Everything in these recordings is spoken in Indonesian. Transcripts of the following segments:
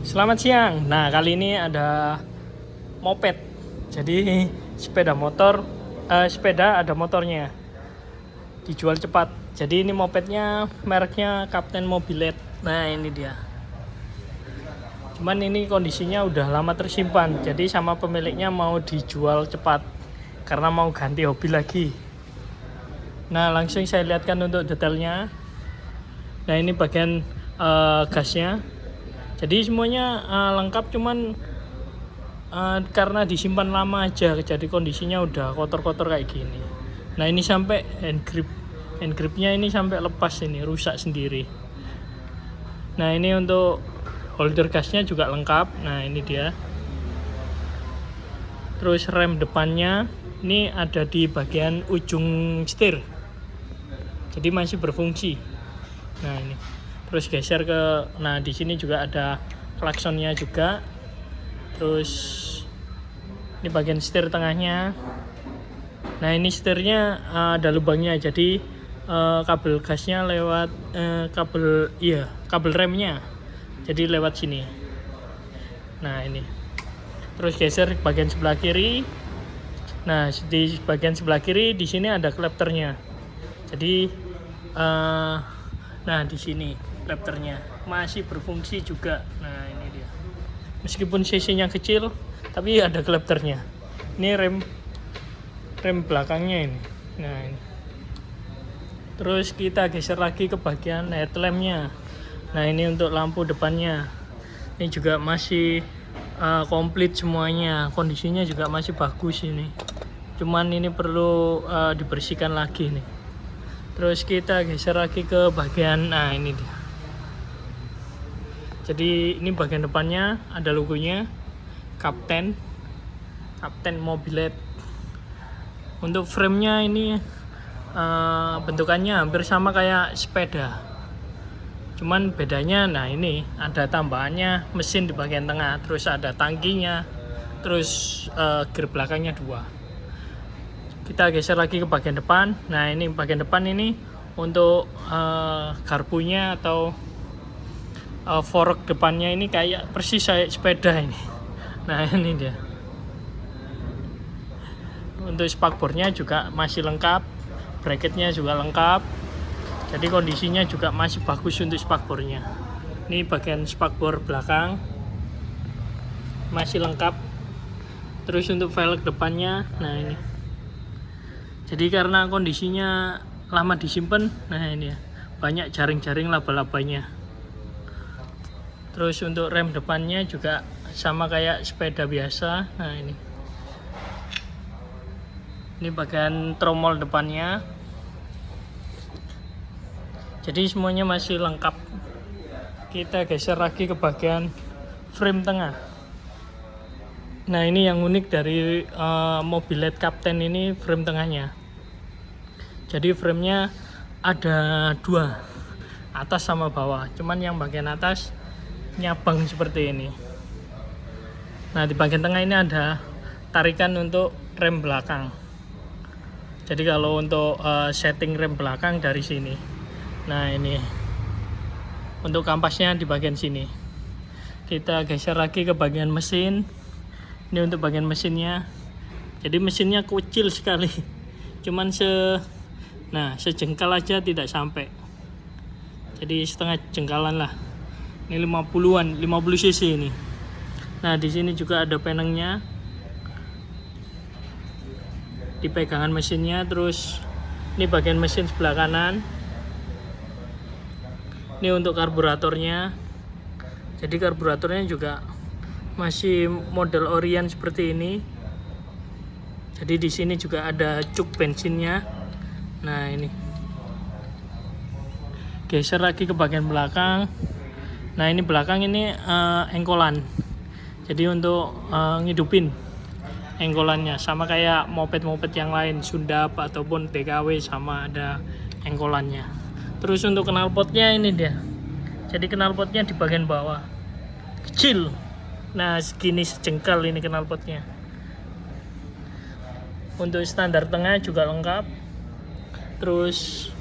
Selamat siang. Nah, kali ini ada moped. Jadi sepeda ada motornya. Dijual cepat. Jadi ini mopednya mereknya Kapten Mobilet. Nah, ini dia. Cuman ini kondisinya udah lama tersimpan. Jadi sama pemiliknya mau dijual cepat karena mau ganti hobi lagi. Nah, langsung saya lihatkan untuk detailnya. Nah, ini bagian gasnya. Jadi semuanya lengkap, cuman karena disimpan lama aja, jadi kondisinya udah kotor-kotor kayak gini. Nah, ini sampai hand gripnya ini sampai lepas, ini rusak sendiri. Nah, ini untuk holder gasnya juga lengkap. Nah, ini dia. Terus rem depannya ini ada di bagian ujung setir, jadi masih berfungsi. Nah, ini terus geser ke, nah di sini juga ada klaksonnya juga. Terus ini bagian setir tengahnya. Nah, ini setirnya ada lubangnya, jadi kabel gasnya lewat kabel remnya, jadi lewat sini. Nah, ini terus geser bagian sebelah kiri. Nah, di bagian sebelah kiri di sini ada klapternya. Jadi nah di sini klapternya masih berfungsi juga. Nah, ini dia. Meskipun cc-nya kecil, tapi ada klapternya. Ini rem belakangnya ini. Nah, ini. Terus kita geser lagi ke bagian headlampnya. Nah, ini untuk lampu depannya. Ini juga masih komplit semuanya. Kondisinya juga masih bagus ini. Cuman ini perlu dibersihkan lagi nih. Terus kita geser lagi ke bagian, nah ini dia. Jadi ini bagian depannya ada logonya Kapten Mobilet. Untuk framenya ini bentukannya hampir sama kayak sepeda. Cuman bedanya, nah ini ada tambahannya mesin di bagian tengah, terus ada tangkinya, terus gear belakangnya 2. Kita geser lagi ke bagian depan. Nah, ini bagian depan ini untuk garpunya atau fork depannya ini kayak persis kayak sepeda ini. Nah, ini dia. Untuk spakbornya juga masih lengkap, bracketnya juga lengkap. Jadi kondisinya juga masih bagus untuk spakbornya. Ini bagian spakbor belakang masih lengkap. Terus untuk velg depannya, nah ini. Jadi karena kondisinya lama disimpan, nah ini ya, banyak jaring-jaring laba-labanya. Terus untuk rem depannya juga sama kayak sepeda biasa. Nah, ini bagian tromol depannya. Jadi semuanya masih lengkap. Kita geser lagi ke bagian frame tengah. Nah, ini yang unik dari Mobilet Kapten ini, frame tengahnya. Jadi framenya ada 2, atas sama bawah. Cuman yang bagian atas nyabang seperti ini. Nah, di bagian tengah ini ada tarikan untuk rem belakang. Jadi kalau untuk setting rem belakang dari sini. Nah, ini untuk kampasnya di bagian sini. Kita geser lagi ke bagian mesin. Ini untuk bagian mesinnya. Jadi mesinnya kecil sekali. Cuman sejengkal aja tidak sampai. Jadi setengah jengkalan lah. Ini 50 cc ini. Nah, di sini juga ada penengnya. Di pegangan mesinnya. Terus ini bagian mesin sebelah kanan. Ini untuk karburatornya. Jadi karburatornya juga masih model Orion seperti ini. Jadi di sini juga ada cuk bensinnya. Nah, ini. Geser lagi ke bagian belakang. Nah, ini belakang ini engkolan. Jadi untuk ngidupin engkolannya sama kayak moped-moped yang lain, Sundap ataupun TKW, sama ada engkolannya. Terus untuk knalpotnya ini dia. Jadi knalpotnya di bagian bawah. Kecil. Nah, segini sejengkal ini knalpotnya. Untuk standar tengah juga lengkap. Terus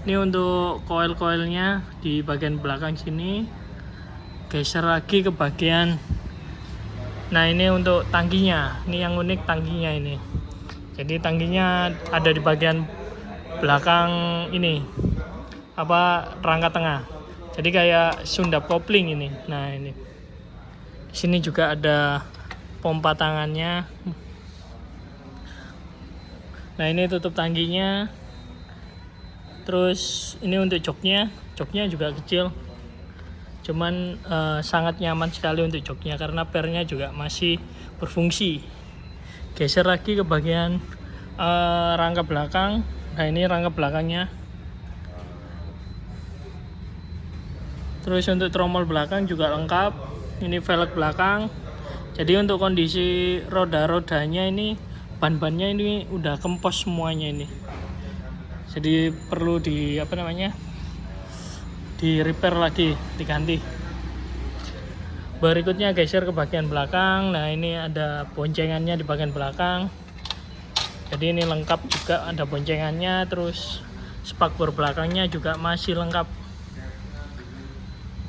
ini untuk koil-koilnya di bagian belakang sini. geser lagi ke bagian, nah ini untuk tangkinya. Ini yang unik tangkinya ini. Jadi tangkinya ada di bagian belakang ini, rangka tengah. Jadi kayak sundap kopling ini. Nah ini, di sini juga ada pompa tangannya. Nah ini tutup tangkinya. Terus ini untuk joknya juga kecil, cuman sangat nyaman sekali untuk joknya karena pernya juga masih berfungsi. Geser lagi ke bagian rangka belakang. Nah ini rangka belakangnya. Terus untuk tromol belakang juga lengkap. Ini velg belakang. Jadi untuk kondisi roda-rodanya ini, ban-bannya ini udah kempos semuanya ini. Jadi perlu di repair lagi, diganti. Berikutnya geser ke bagian belakang. Nah ini ada boncengannya di bagian belakang. Jadi ini lengkap juga, ada boncengannya. Terus spakbor belakangnya juga masih lengkap.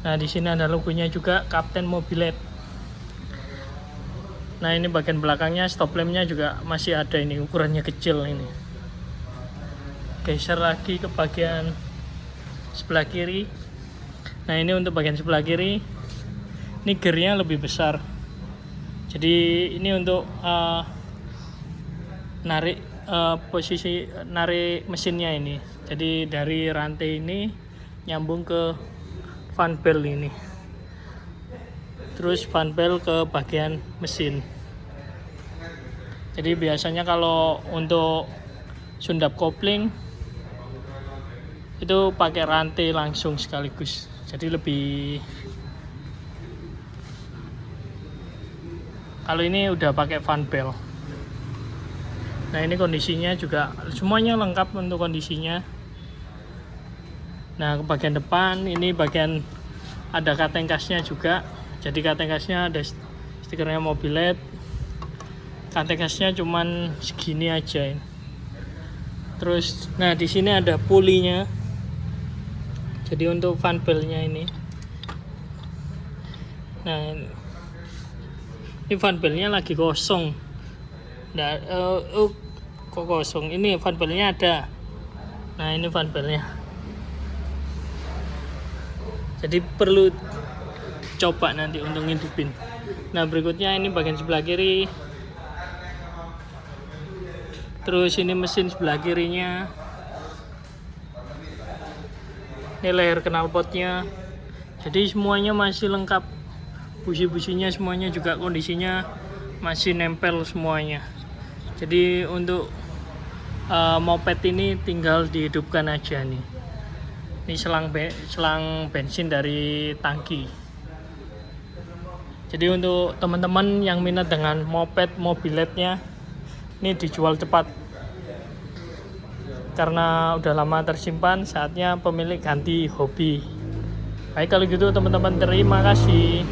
Nah di sini ada logonya juga, Kapten Mobilet. Nah ini bagian belakangnya, stop lampnya juga masih ada, ini ukurannya kecil ini. Geser lagi ke bagian sebelah kiri. Nah ini untuk bagian sebelah kiri, ini gearnya lebih besar. Jadi ini untuk narik posisi narik mesinnya ini. Jadi dari rantai ini nyambung ke fan belt ini. Terus fan belt ke bagian mesin. Jadi biasanya kalau untuk sundap kopling itu pakai rantai langsung sekaligus, jadi lebih. Kalau ini udah pakai fan belt. Nah ini kondisinya juga semuanya lengkap untuk kondisinya. Nah ke bagian depan ini bagian ada kateng kasnya juga. Jadi kateng kasnya ada stikernya Mobilet. Kateng kasnya cuman segini aja ini. Terus nah di sini ada pulinya. Jadi untuk fan beltnya ini. Nah ini fan beltnya lagi kosong. Nah, kok kosong? Ini fan beltnya ada. Nah ini fan beltnya. Jadi perlu coba nanti untuk ngidupin. Nah berikutnya ini bagian sebelah kiri. Terus ini mesin sebelah kirinya. Ini leher knalpotnya. Jadi semuanya masih lengkap. Busi-businya semuanya juga kondisinya masih nempel semuanya. Jadi untuk moped ini tinggal dihidupkan aja nih. Ini selang bensin dari tangki. Jadi untuk teman-teman yang minat dengan moped Mobiletnya, ini dijual cepat. Karena udah lama tersimpan, saatnya pemilik ganti hobi. Baik kalau gitu teman-teman, terima kasih.